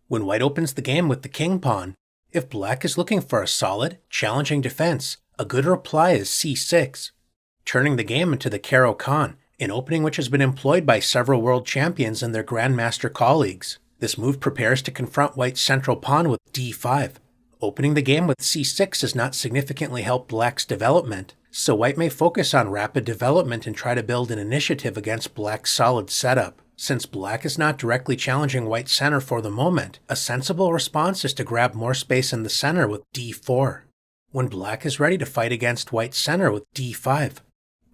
When white opens the game with the king pawn, if black is looking for a solid, challenging defense, a good reply is c6, turning the game into the Caro Kann, an opening which has been employed by several world champions and their grandmaster colleagues. This move prepares to confront white's central pawn with d5. Opening the game with c6 does not significantly help black's development, so white may focus on rapid development and try to build an initiative against black's solid setup. Since black is not directly challenging white's center for the moment, a sensible response is to grab more space in the center with d4. When black is ready to fight against white's center with d5,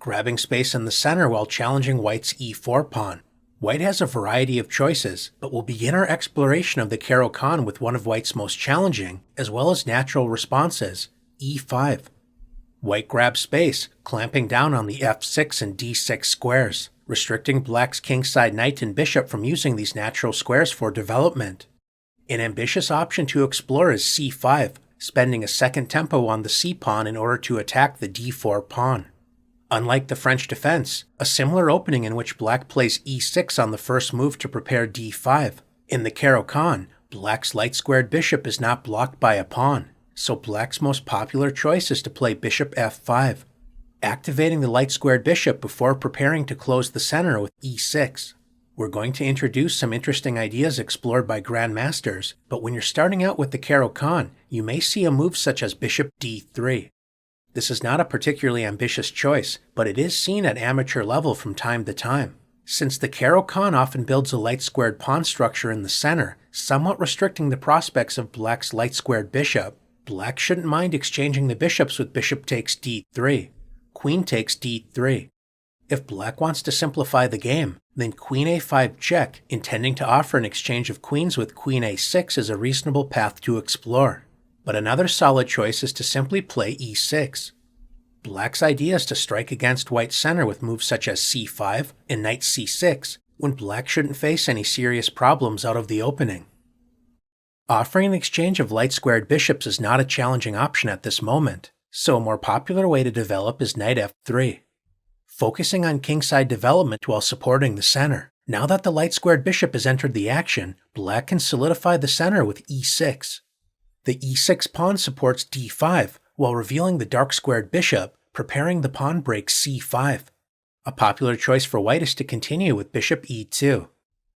grabbing space in the center while challenging white's e4 pawn. White has a variety of choices, but we'll begin our exploration of the Caro Kann with one of white's most challenging, as well as natural responses, e5. White grabs space, clamping down on the f6 and d6 squares, restricting black's kingside knight and bishop from using these natural squares for development. An ambitious option to explore is c5, spending a second tempo on the c-pawn in order to attack the d4 pawn. Unlike the French defense, a similar opening in which black plays e6 on the first move to prepare d5. In the Caro Kann, black's light-squared bishop is not blocked by a pawn, so black's most popular choice is to play bishop f5, activating the light-squared bishop before preparing to close the center with e6. We're going to introduce some interesting ideas explored by grandmasters, but when you're starting out with the Caro Kann, you may see a move such as bishop d3. This is not a particularly ambitious choice, but it is seen at amateur level from time to time. Since the Caro Kann often builds a light-squared pawn structure in the center, somewhat restricting the prospects of black's light-squared bishop, black shouldn't mind exchanging the bishops with bishop takes d3, queen takes d3. If black wants to simplify the game, then queen a5 check, intending to offer an exchange of queens with queen a6 is a reasonable path to explore. But another solid choice is to simply play e6. Black's idea is to strike against white's center with moves such as c5 and knight c6, when black shouldn't face any serious problems out of the opening. Offering an exchange of light-squared bishops is not a challenging option at this moment, so a more popular way to develop is knight f3, focusing on kingside development while supporting the center. Now that the light-squared bishop has entered the action, black can solidify the center with e6. The e6 pawn supports d5, while revealing the dark-squared bishop, preparing the pawn break c5. A popular choice for white is to continue with bishop e2.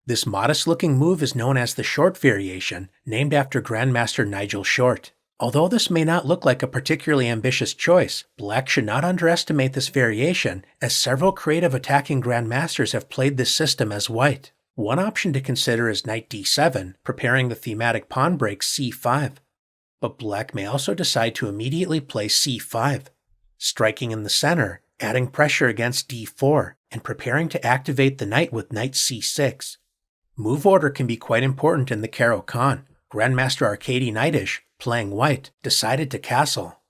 This modest-looking move is known as the Short variation, named after Grandmaster Nigel Short. Although this may not look like a particularly ambitious choice, black should not underestimate this variation, as several creative attacking grandmasters have played this system as white. One option to consider is knight d7, preparing the thematic pawn break c5. But black may also decide to immediately play c5, striking in the center, adding pressure against d4, and preparing to activate the knight with knight c6. Move order can be quite important in the Caro Kann. Grandmaster Arkady Knightish, playing white, decided to castle.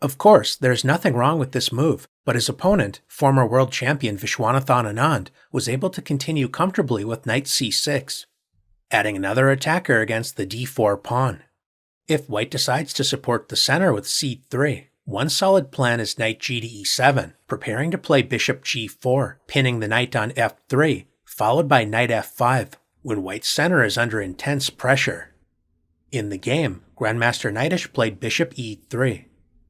Of course, there's nothing wrong with this move, but his opponent, former world champion Vishwanathan Anand, was able to continue comfortably with knight c6, adding another attacker against the d4 pawn. If white decides to support the center with c3, one solid plan is knight g to e7, preparing to play bishop g4, pinning the knight on f3, followed by knight f5, when white's center is under intense pressure. In the game, Grandmaster Knightish played bishop e3,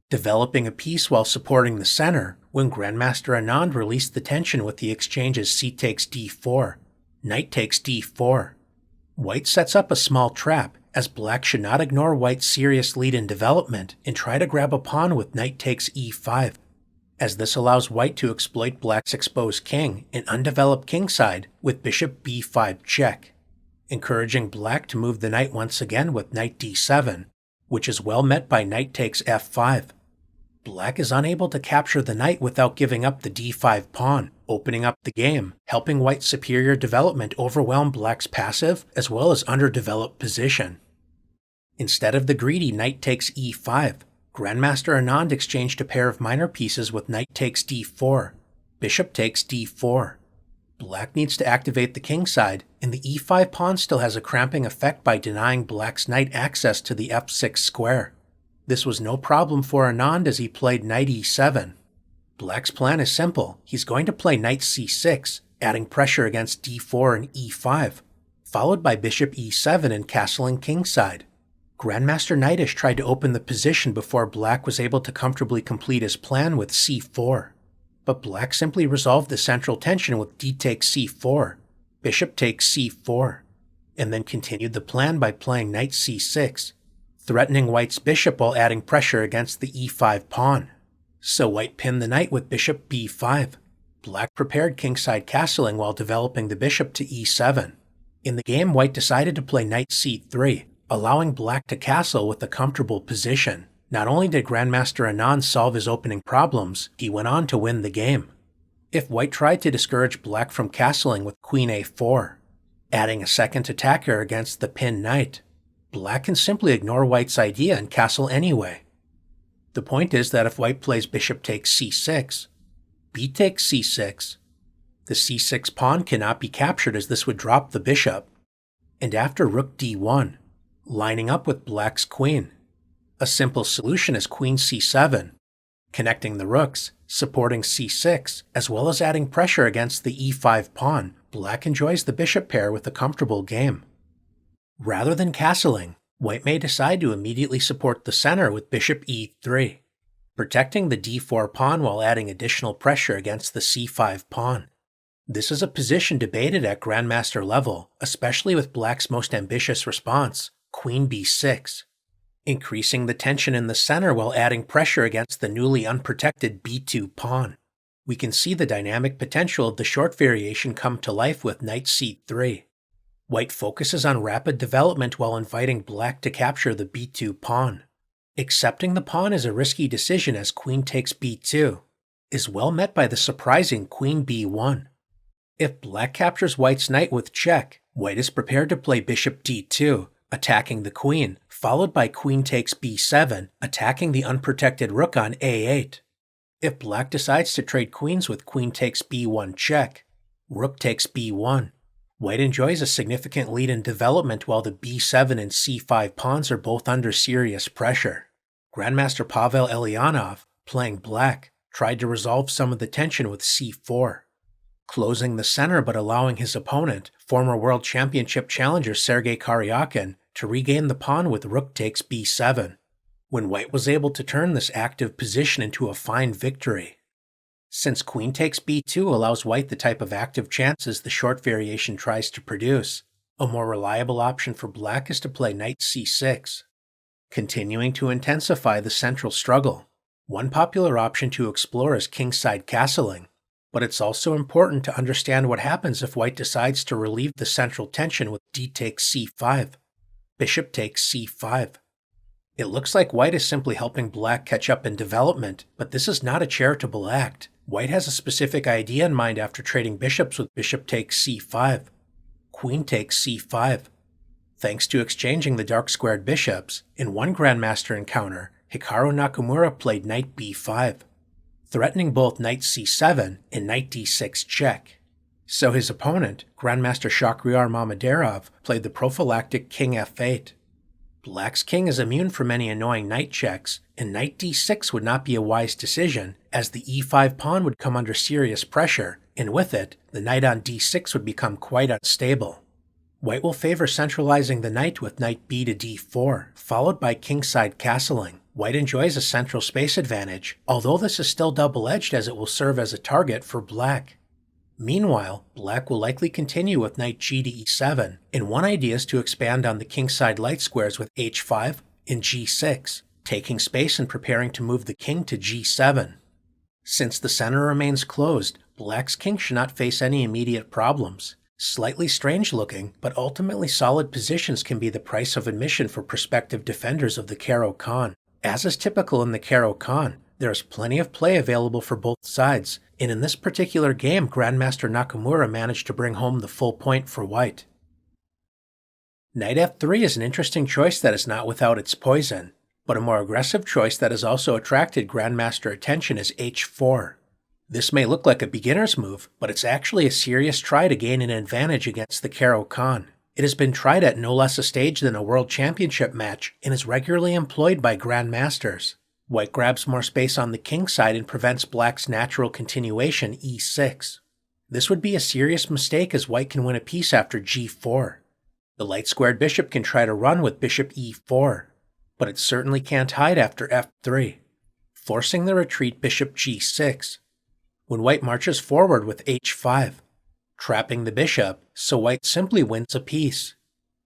developing a piece while supporting the center, when Grandmaster Anand released the tension with the exchanges c takes d4, knight takes d4. White sets up a small trap, as black should not ignore white's serious lead in development and try to grab a pawn with knight takes e5, as this allows white to exploit black's exposed king and undeveloped kingside with bishop b5 check, encouraging black to move the knight once again with knight d7, which is well met by knight takes f5. Black is unable to capture the knight without giving up the d5 pawn, opening up the game, helping white's superior development overwhelm black's passive as well as underdeveloped position. Instead of the greedy knight takes e5, Grandmaster Anand exchanged a pair of minor pieces with knight takes d4, bishop takes d4. Black needs to activate the kingside, and the e5 pawn still has a cramping effect by denying black's knight access to the f6 square. This was no problem for Anand as he played knight e7. Black's plan is simple. He's going to play knight c6, adding pressure against d4 and e5, followed by bishop e7 and castling kingside. Grandmaster Knightish tried to open the position before black was able to comfortably complete his plan with c4. But black simply resolved the central tension with d takes c4, bishop takes c4, and then continued the plan by playing knight c6, threatening white's bishop while adding pressure against the e5 pawn. So white pinned the knight with bishop b5. Black prepared kingside castling while developing the bishop to e7. In the game, white decided to play knight c3, allowing black to castle with a comfortable position. Not only did Grandmaster Anand solve his opening problems, he went on to win the game. If white tried to discourage black from castling with queen a4, adding a second attacker against the pinned knight, black can simply ignore white's idea and castle anyway. The point is that if white plays bishop takes c6, b takes c6, the c6 pawn cannot be captured as this would drop the bishop, and after rook d1, lining up with black's queen. A simple solution is queen c7, connecting the rooks, supporting c6, as well as adding pressure against the e5 pawn. Black enjoys the bishop pair with a comfortable game. Rather than castling, white may decide to immediately support the center with bishop e3, protecting the d4 pawn while adding additional pressure against the c5 pawn. This is a position debated at grandmaster level, especially with black's most ambitious response, queen b6, increasing the tension in the center while adding pressure against the newly unprotected b2 pawn. We can see the dynamic potential of the short variation come to life with knight c3. White focuses on rapid development while inviting black to capture the b2 pawn. Accepting the pawn is a risky decision as queen takes b2 is well met by the surprising queen b1. If black captures white's knight with check, white is prepared to play bishop d2, attacking the queen, followed by queen takes b7, attacking the unprotected rook on a8. If black decides to trade queens with queen takes b1 check, rook takes b1, white enjoys a significant lead in development while the b7 and c5 pawns are both under serious pressure. Grandmaster Pavel Elyanov, playing black, tried to resolve some of the tension with c4, closing the center but allowing his opponent, former World Championship challenger Sergei Karyakin, to regain the pawn with rook takes b7, when white was able to turn this active position into a fine victory. Since queen takes b2 allows white the type of active chances the short variation tries to produce, a more reliable option for black is to play knight c6, continuing to intensify the central struggle. One popular option to explore is kingside castling, but it's also important to understand what happens if white decides to relieve the central tension with d takes c5, bishop takes c5. It looks like white is simply helping black catch up in development, but this is not a charitable act. White has a specific idea in mind after trading bishops with bishop takes c5, queen takes c5. Thanks to exchanging the dark squared bishops, in one grandmaster encounter, Hikaru Nakamura played knight b5, threatening both knight c7 and knight d6 check. So his opponent, Grandmaster Shakhriyar Mamedyarov, played the prophylactic king f8. Black's king is immune from any annoying knight checks, and knight d6 would not be a wise decision, as the e5 pawn would come under serious pressure, and with it, the knight on d6 would become quite unstable. White will favor centralizing the knight with knight b to d4, followed by kingside castling. White enjoys a central space advantage, although this is still double-edged as it will serve as a target for black. Meanwhile, black will likely continue with knight g to e7, and one idea is to expand on the kingside light squares with h5 and g6, taking space and preparing to move the king to g7. Since the center remains closed, black's king should not face any immediate problems. Slightly strange looking, but ultimately solid positions can be the price of admission for prospective defenders of the Caro Kann. As is typical in the Caro Kann, there is plenty of play available for both sides, and in this particular game, Grandmaster Nakamura managed to bring home the full point for white. Knight f3 is an interesting choice that is not without its poison, but a more aggressive choice that has also attracted Grandmaster attention is h4. This may look like a beginner's move, but it's actually a serious try to gain an advantage against the Caro Kann. It has been tried at no less a stage than a World Championship match and is regularly employed by grandmasters. White grabs more space on the king side and prevents black's natural continuation, e6. This would be a serious mistake as white can win a piece after g4. The light-squared bishop can try to run with bishop e4, but it certainly can't hide after f3, forcing the retreat bishop g6, when white marches forward with h5, trapping the bishop, so white simply wins a piece.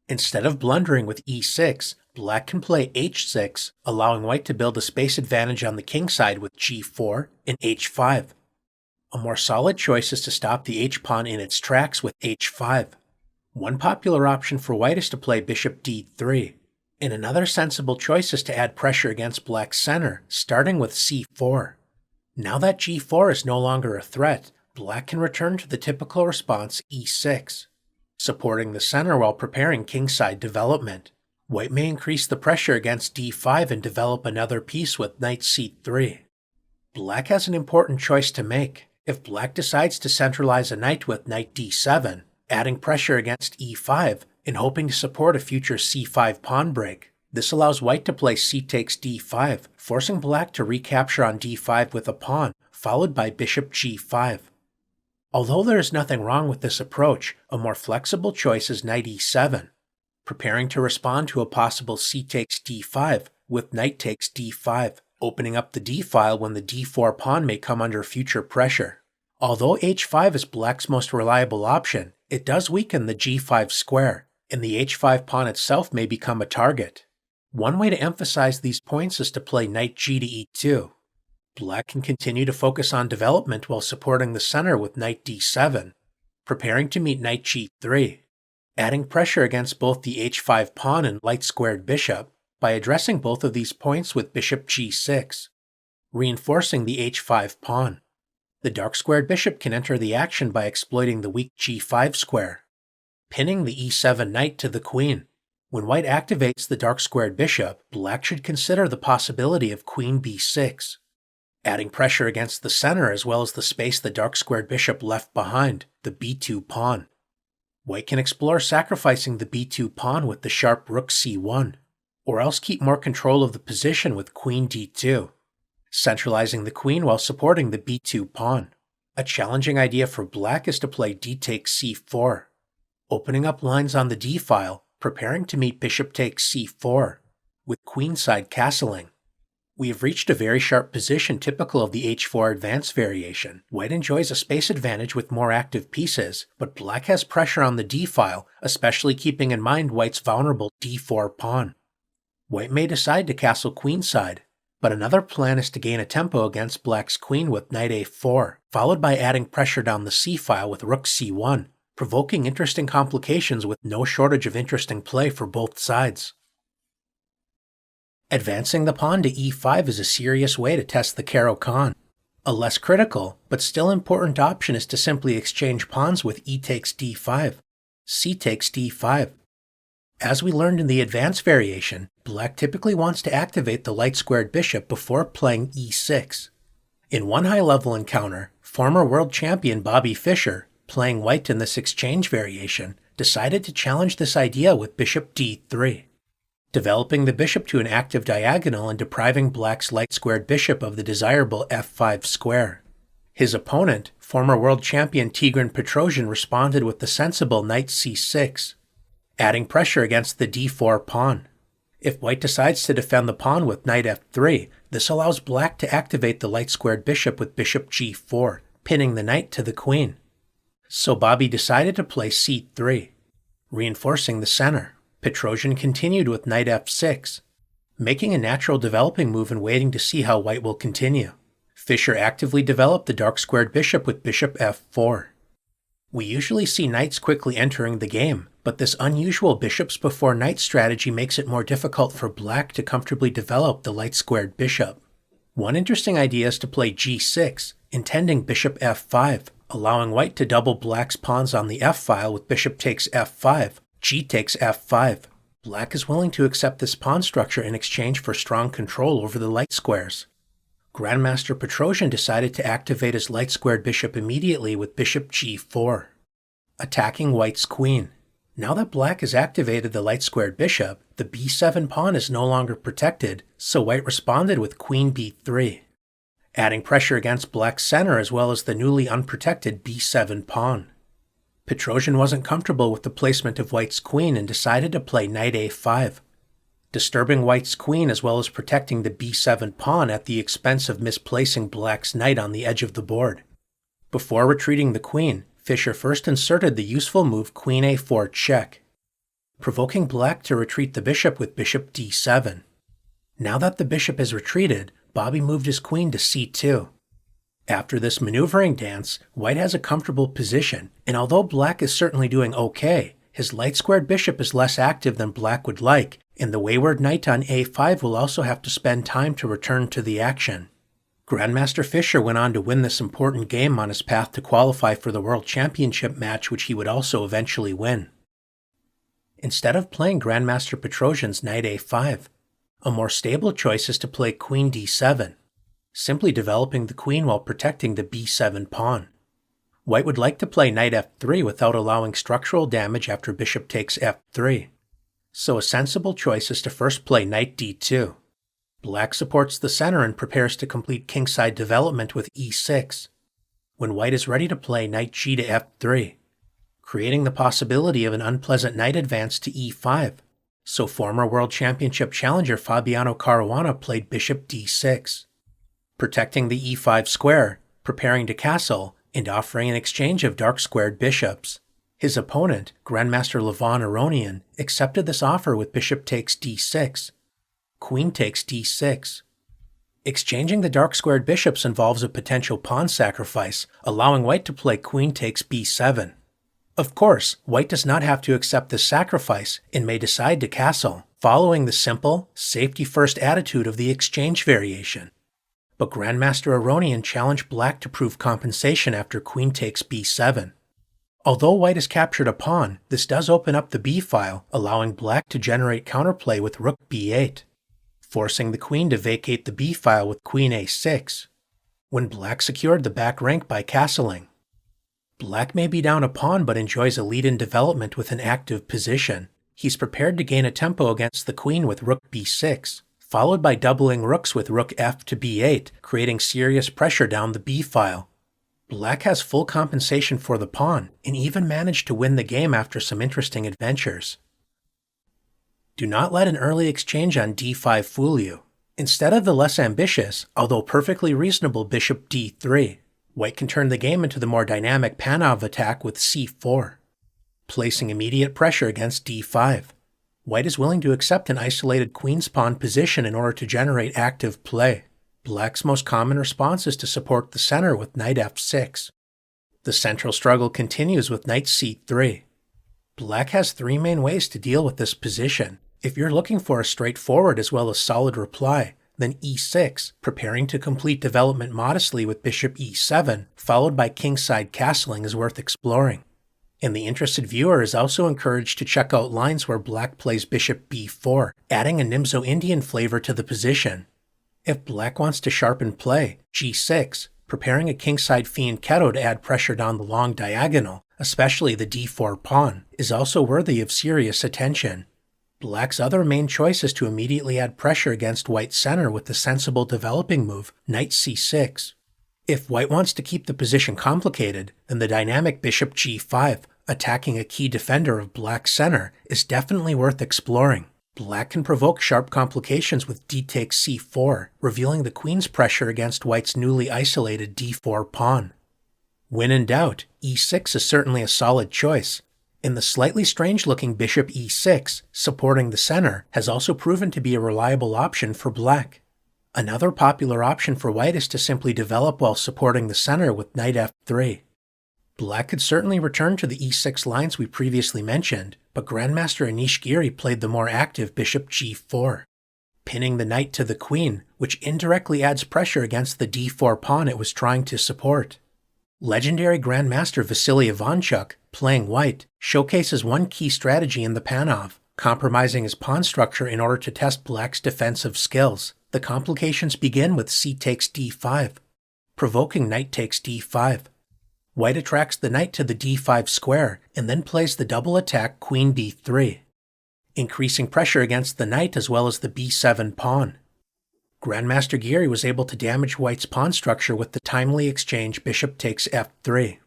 Instead of blundering with e6, black can play h6, allowing white to build a space advantage on the king side with g4 and h5. A more solid choice is to stop the h-pawn in its tracks with h5. One popular option for white is to play bishop d3, and another sensible choice is to add pressure against black's center, starting with c4. Now that g4 is no longer a threat, black can return to the typical response e6, supporting the center while preparing kingside development. White may increase the pressure against d5 and develop another piece with knight c3. Black has an important choice to make. If black decides to centralize a knight with knight d7, adding pressure against e5 and hoping to support a future c5 pawn break, this allows white to play c takes d5, forcing black to recapture on d5 with a pawn, followed by bishop g5. Although there is nothing wrong with this approach, a more flexible choice is knight e7, preparing to respond to a possible c takes d5 with knight takes d5, opening up the d-file when the d4 pawn may come under future pressure. Although h5 is black's most reliable option, it does weaken the g5 square, and the h5 pawn itself may become a target. One way to emphasize these points is to play knight g to e2. Black can continue to focus on development while supporting the center with knight d7, preparing to meet knight g3, adding pressure against both the h5 pawn and light-squared bishop by addressing both of these points with bishop g6, reinforcing the h5 pawn. The dark-squared bishop can enter the action by exploiting the weak g5 square, pinning the e7 knight to the queen. When white activates the dark-squared bishop, black should consider the possibility of queen b6, adding pressure against the center as well as the space the dark-squared bishop left behind, the b2 pawn. White can explore sacrificing the b2 pawn with the sharp rook c1, or else keep more control of the position with queen d2, centralizing the queen while supporting the b2 pawn. A challenging idea for black is to play d takes c4, opening up lines on the d-file, preparing to meet bishop takes c4, with queenside castling. We have reached a very sharp position typical of the h4 advance variation. White enjoys a space advantage with more active pieces, but black has pressure on the d-file, especially keeping in mind white's vulnerable d4 pawn. White may decide to castle queenside, but another plan is to gain a tempo against black's queen with knight a4, followed by adding pressure down the c-file with rook c1, provoking interesting complications with no shortage of interesting play for both sides. Advancing the pawn to e5 is a serious way to test the Caro Kann. A less critical, but still important option is to simply exchange pawns with e takes d5, c takes d5. As we learned in the advance variation, black typically wants to activate the light-squared bishop before playing e6. In one high-level encounter, former world champion Bobby Fischer, playing white in this exchange variation, decided to challenge this idea with bishop d3, developing the bishop to an active diagonal and depriving black's light-squared bishop of the desirable f5 square. His opponent, former world champion Tigran Petrosian, responded with the sensible knight c6, adding pressure against the d4 pawn. If white decides to defend the pawn with knight f3, this allows black to activate the light-squared bishop with bishop g4, pinning the knight to the queen. So Bobby decided to play c3, reinforcing the center. Petrosian continued with knight f6, making a natural developing move and waiting to see how white will continue. Fischer actively developed the dark-squared bishop with bishop f4. We usually see knights quickly entering the game, but this unusual bishops before knight strategy makes it more difficult for black to comfortably develop the light-squared bishop. One interesting idea is to play g6, intending bishop f5, allowing white to double black's pawns on the f-file with bishop takes f5, g takes f5. Black is willing to accept this pawn structure in exchange for strong control over the light squares. Grandmaster Petrosian decided to activate his light-squared bishop immediately with bishop g4, attacking white's queen. Now that black has activated the light-squared bishop, the b7 pawn is no longer protected, so white responded with queen b3, adding pressure against black's center as well as the newly unprotected b7 pawn. Petrosian wasn't comfortable with the placement of white's queen and decided to play knight a5, disturbing white's queen as well as protecting the b7 pawn at the expense of misplacing black's knight on the edge of the board. Before retreating the queen, Fischer first inserted the useful move queen a4 check, provoking black to retreat the bishop with bishop d7. Now that the bishop is retreated, Bobby moved his queen to c2. After this maneuvering dance, white has a comfortable position, and although black is certainly doing okay, his light-squared bishop is less active than black would like, and the wayward knight on a5 will also have to spend time to return to the action. Grandmaster Fischer went on to win this important game on his path to qualify for the World Championship match, which he would also eventually win. Instead of playing Grandmaster Petrosian's knight a5, a more stable choice is to play queen d7, simply developing the queen while protecting the b7 pawn. White would like to play knight f3 without allowing structural damage after bishop takes f3, so a sensible choice is to first play knight d2. Black supports the center and prepares to complete kingside development with e6, when white is ready to play knight g to f3, creating the possibility of an unpleasant knight advance to e5, so former World Championship challenger Fabiano Caruana played bishop d6, protecting the e5 square, preparing to castle, and offering an exchange of dark-squared bishops. His opponent, Grandmaster Levon Aronian, accepted this offer with bishop takes d6, queen takes d6. Exchanging the dark-squared bishops involves a potential pawn sacrifice, allowing white to play queen takes b7. Of course, white does not have to accept this sacrifice and may decide to castle, following the simple, safety-first attitude of the exchange variation. But Grandmaster Aronian challenged black to prove compensation after queen takes b7. Although white has captured a pawn, this does open up the b-file, allowing black to generate counterplay with rook b8, forcing the queen to vacate the b-file with queen a6, when black secured the back rank by castling. Black may be down a pawn but enjoys a lead in development with an active position. He's prepared to gain a tempo against the queen with rook b6, followed by doubling rooks with rook f to b8, creating serious pressure down the b-file. Black has full compensation for the pawn, and even managed to win the game after some interesting adventures. Do not let an early exchange on d5 fool you. Instead of the less ambitious, although perfectly reasonable bishop d3, white can turn the game into the more dynamic Panov attack with c4, placing immediate pressure against d5. White is willing to accept an isolated queen's pawn position in order to generate active play. Black's most common response is to support the center with knight f6. The central struggle continues with knight c3. Black has three main ways to deal with this position. If you're looking for a straightforward as well as solid reply, then e6, preparing to complete development modestly with bishop e7, followed by kingside castling, is worth exploring. And the interested viewer is also encouraged to check out lines where black plays bishop b4, adding a Nimzo-Indian flavor to the position. If black wants to sharpen play, g6, preparing a kingside fianchetto to add pressure down the long diagonal, especially the d4 pawn, is also worthy of serious attention. Black's other main choice is to immediately add pressure against white's center with the sensible developing move, knight c6. If white wants to keep the position complicated, then the dynamic bishop g5, attacking a key defender of black's center, is definitely worth exploring. Black can provoke sharp complications with d takes c4, revealing the queen's pressure against white's newly isolated d4 pawn. When in doubt, e6 is certainly a solid choice. And the slightly strange-looking bishop e6, supporting the center, has also proven to be a reliable option for black. Another popular option for white is to simply develop while supporting the center with knight f3. Black could certainly return to the e6 lines we previously mentioned, but Grandmaster Anish Giri played the more active bishop g4, pinning the knight to the queen, which indirectly adds pressure against the d4 pawn it was trying to support. Legendary Grandmaster Vasily Ivanchuk, playing white, showcases one key strategy in the Panov, compromising his pawn structure in order to test black's defensive skills. The complications begin with c takes d5, provoking knight takes d5. White attracts the knight to the d5 square and then plays the double attack queen b3, increasing pressure against the knight as well as the b7 pawn. Grandmaster Giri was able to damage white's pawn structure with the timely exchange bishop takes f3.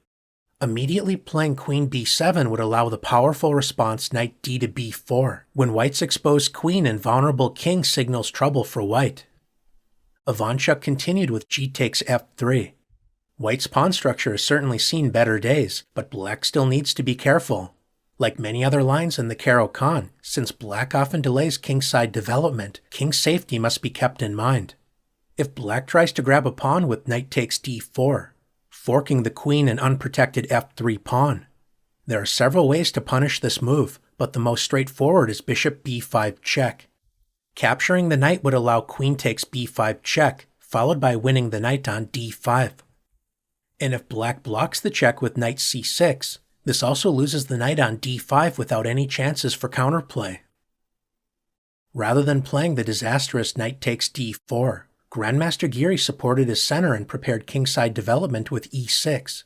Immediately playing queen b7 would allow the powerful response knight d to b4, when white's exposed queen and vulnerable king signals trouble for white. Ivanchuk continued with g takes f3. White's pawn structure has certainly seen better days, but black still needs to be careful. Like many other lines in the Caro Kann, since black often delays kingside development, king safety must be kept in mind. If black tries to grab a pawn with knight takes d4, forking the queen and unprotected f3 pawn. There are several ways to punish this move, but the most straightforward is bishop b5 check. Capturing the knight would allow queen takes b5 check, followed by winning the knight on d5. And if black blocks the check with knight c6, this also loses the knight on d5 without any chances for counterplay. Rather than playing the disastrous knight takes d4, Grandmaster Giri supported his center and prepared kingside development with e6.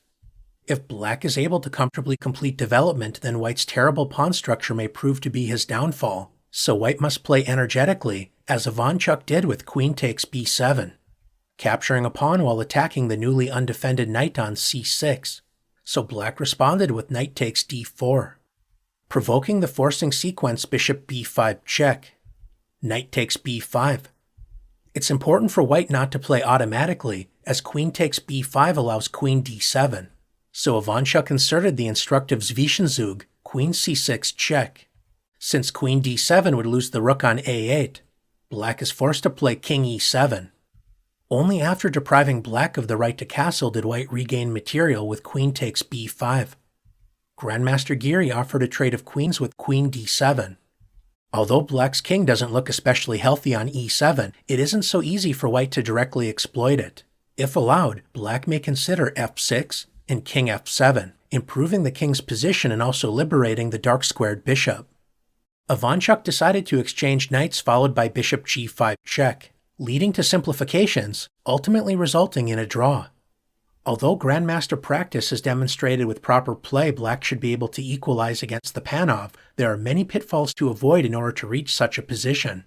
If black is able to comfortably complete development, then white's terrible pawn structure may prove to be his downfall, so white must play energetically, as Ivanchuk did with queen takes b7, capturing a pawn while attacking the newly undefended knight on c6, so black responded with knight takes d4, provoking the forcing sequence bishop b5 check, knight takes b5. It's important for white not to play automatically, as queen takes b5 allows queen d7, so Ivanchuk inserted the instructive Zwischenzug, queen c6 check. Since queen d7 would lose the rook on a8, black is forced to play king e7. Only after depriving black of the right to castle did white regain material with queen takes b5. Grandmaster Giri offered a trade of queens with queen d7. Although black's king doesn't look especially healthy on e7, it isn't so easy for white to directly exploit it. If allowed, black may consider f6 and king f7, improving the king's position and also liberating the dark-squared bishop. Ivanchuk decided to exchange knights followed by bishop g5 check, leading to simplifications, ultimately resulting in a draw. Although Grandmaster practice has demonstrated with proper play black should be able to equalize against the Panov, there are many pitfalls to avoid in order to reach such a position.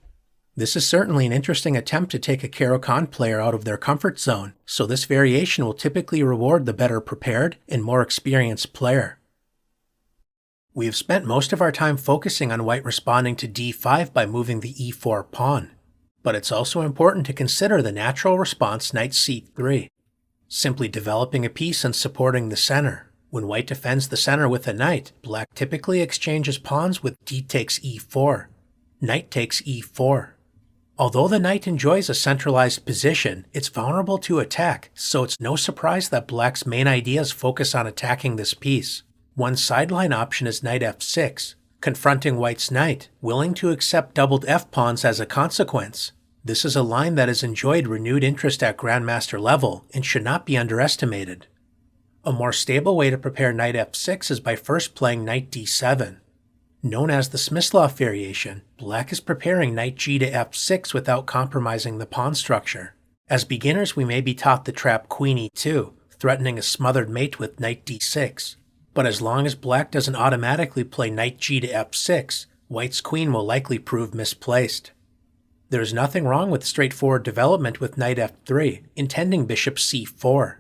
This is certainly an interesting attempt to take a Caro Kann player out of their comfort zone, so this variation will typically reward the better prepared and more experienced player. We have spent most of our time focusing on white responding to d5 by moving the e4 pawn, but it's also important to consider the natural response knight c3. Simply developing a piece and supporting the center. When white defends the center with a knight, black typically exchanges pawns with d takes e4, knight takes e4. Although the knight enjoys a centralized position, it's vulnerable to attack, so it's no surprise that black's main ideas focus on attacking this piece. One sideline option is knight f6, confronting white's knight, willing to accept doubled f-pawns as a consequence. This is a line that has enjoyed renewed interest at Grandmaster level and should not be underestimated. A more stable way to prepare knight f6 is by first playing knight d7. Known as the Smyslov variation, black is preparing knight g to f6 without compromising the pawn structure. As beginners, we may be taught the trap queen e2, threatening a smothered mate with knight d6. But as long as black doesn't automatically play knight g to f6, white's queen will likely prove misplaced. There is nothing wrong with straightforward development with knight f3, intending bishop c4.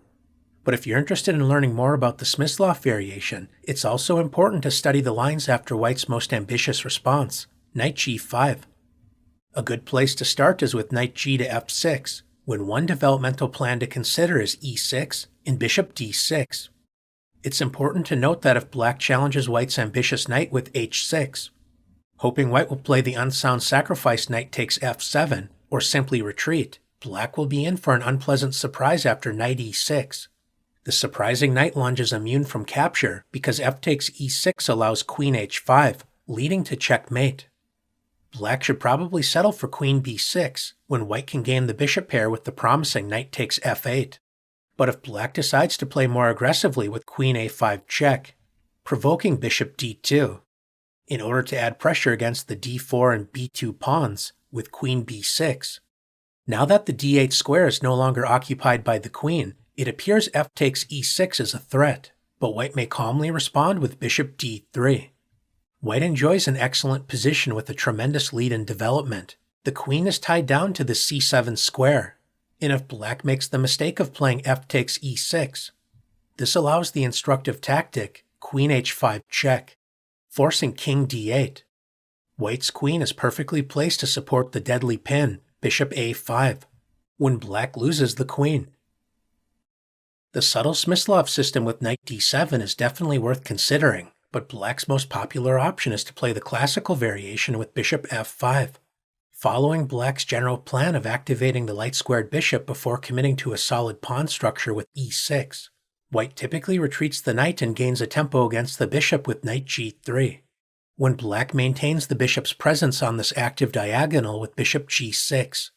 But if you're interested in learning more about the Smyslov variation, it's also important to study the lines after white's most ambitious response, knight g5. A good place to start is with knight g to f6, when one developmental plan to consider is e6 and bishop d6. It's important to note that if black challenges white's ambitious knight with h6, hoping white will play the unsound sacrifice knight takes f7, or simply retreat, black will be in for an unpleasant surprise after knight e6. The surprising knight lunge is immune from capture because f takes e6 allows queen h5, leading to checkmate. Black should probably settle for queen b6, when white can gain the bishop pair with the promising knight takes f8. But if black decides to play more aggressively with queen a5 check, provoking bishop d2, in order to add pressure against the d4 and b2 pawns with queen b6. Now that the d8 square is no longer occupied by the queen, it appears f takes e6 is a threat, but white may calmly respond with bishop d3. White enjoys an excellent position with a tremendous lead in development. The queen is tied down to the c7 square, and if black makes the mistake of playing f takes e6, This allows the instructive tactic Queen h5 check, forcing King d8. White's queen is perfectly placed to support the deadly pin, Bishop a5, when Black loses the queen. The subtle Smyslov system with Knight d7 is definitely worth considering, but Black's most popular option is to play the classical variation with Bishop f5. Following Black's general plan of activating the light-squared bishop before committing to a solid pawn structure with e6, White typically retreats the knight and gains a tempo against the bishop with Knight g3. When Black maintains the bishop's presence on this active diagonal with Bishop g6.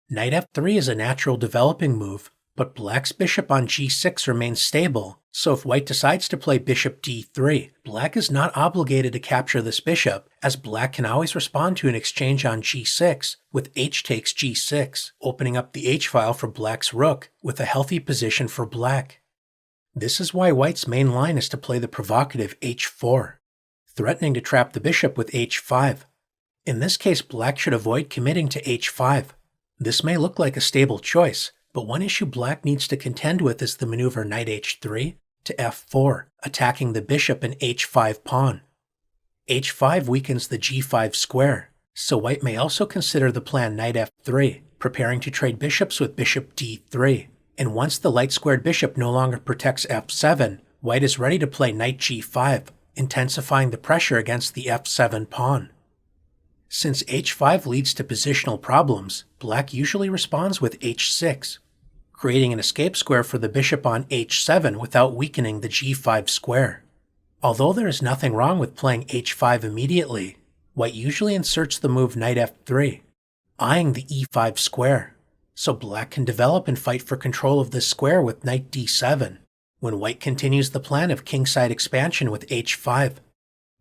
Knight f3 is a natural developing move, but Black's bishop on g6 remains stable, so if White decides to play Bishop d3, Black is not obligated to capture this bishop, as Black can always respond to an exchange on g6 with h takes g6, opening up the h-file for Black's rook with a healthy position for Black. This is why White's main line is to play the provocative h4, threatening to trap the bishop with h5. In this case, Black should avoid committing to h5. This may look like a stable choice, but one issue Black needs to contend with is the maneuver Knight h3 to f4, attacking the bishop and h5 pawn. h5 weakens the g5 square, so White may also consider the plan Knight f3, preparing to trade bishops with Bishop d3. And once the light-squared bishop no longer protects f7, White is ready to play Knight g5, intensifying the pressure against the f7 pawn. Since h5 leads to positional problems, Black usually responds with h6, creating an escape square for the bishop on h7 without weakening the g5 square. Although there is nothing wrong with playing h5 immediately, White usually inserts the move Knight f3, eyeing the e5 square, so Black can develop and fight for control of this square with Knight d7, when White continues the plan of kingside expansion with h5,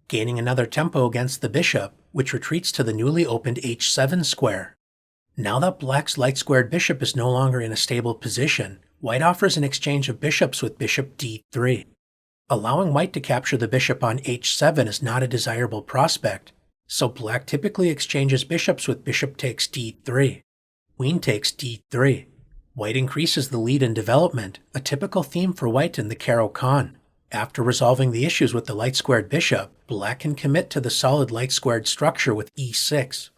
gaining another tempo against the bishop, which retreats to the newly opened h7 square. Now that Black's light-squared bishop is no longer in a stable position, White offers an exchange of bishops with Bishop d3. Allowing White to capture the bishop on h7 is not a desirable prospect, so Black typically exchanges bishops with Bishop takes d3. Queen takes d3. White increases the lead in development, a typical theme for White in the Caro Kann. After resolving the issues with the light-squared bishop, Black can commit to the solid light-squared structure with e6,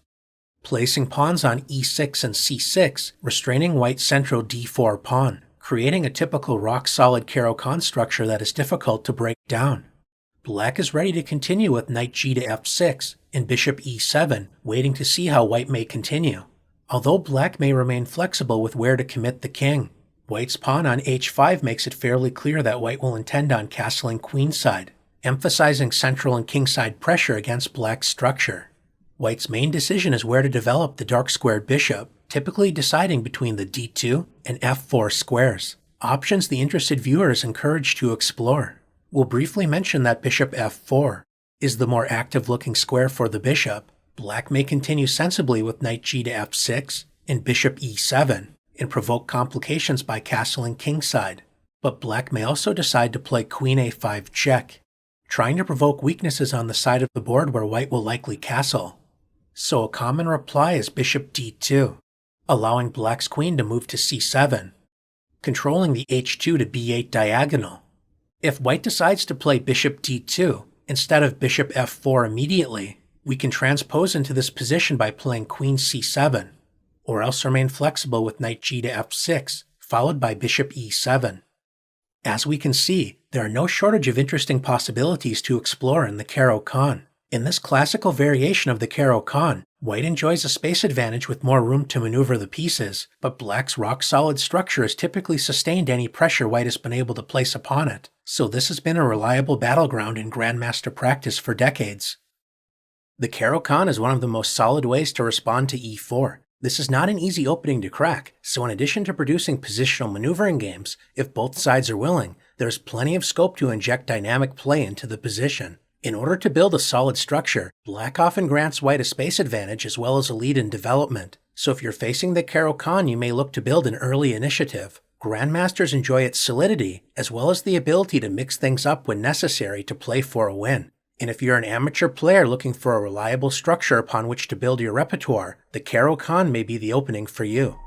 placing pawns on e6 and c6, restraining White's central d4 pawn, creating a typical rock-solid Caro Kann structure that is difficult to break down. Black is ready to continue with Knight g to f6 and Bishop e7, waiting to see how White may continue. Although Black may remain flexible with where to commit the king, White's pawn on h5 makes it fairly clear that White will intend on castling queenside, emphasizing central and kingside pressure against Black's structure. White's main decision is where to develop the dark-squared bishop, typically deciding between the d2 and f4 squares, options the interested viewer is encouraged to explore. We'll briefly mention that Bishop f4 is the more active-looking square for the bishop. Black may continue sensibly with Knight g to f6 and Bishop e7 and provoke complications by castling kingside, but Black may also decide to play Queen a5 check, trying to provoke weaknesses on the side of the board where White will likely castle. So a common reply is Bishop d2, allowing Black's queen to move to c7, controlling the h2 to b8 diagonal. If White decides to play Bishop d2 instead of Bishop f4 immediately, we can transpose into this position by playing Queen c7, or else remain flexible with Knight g to f6, followed by Bishop e7. As we can see, there are no shortage of interesting possibilities to explore in the Caro Kann. In this classical variation of the Caro Kann, White enjoys a space advantage with more room to maneuver the pieces, but Black's rock-solid structure has typically sustained any pressure White has been able to place upon it, so this has been a reliable battleground in Grandmaster practice for decades. The Caro Kann is one of the most solid ways to respond to e4. This is not an easy opening to crack, so in addition to producing positional maneuvering games, if both sides are willing, there's plenty of scope to inject dynamic play into the position. In order to build a solid structure, Black often grants White a space advantage as well as a lead in development, so if you're facing the Caro Kann, you may look to build an early initiative. Grandmasters enjoy its solidity, as well as the ability to mix things up when necessary to play for a win. And if you're an amateur player looking for a reliable structure upon which to build your repertoire, the Caro Kann may be the opening for you.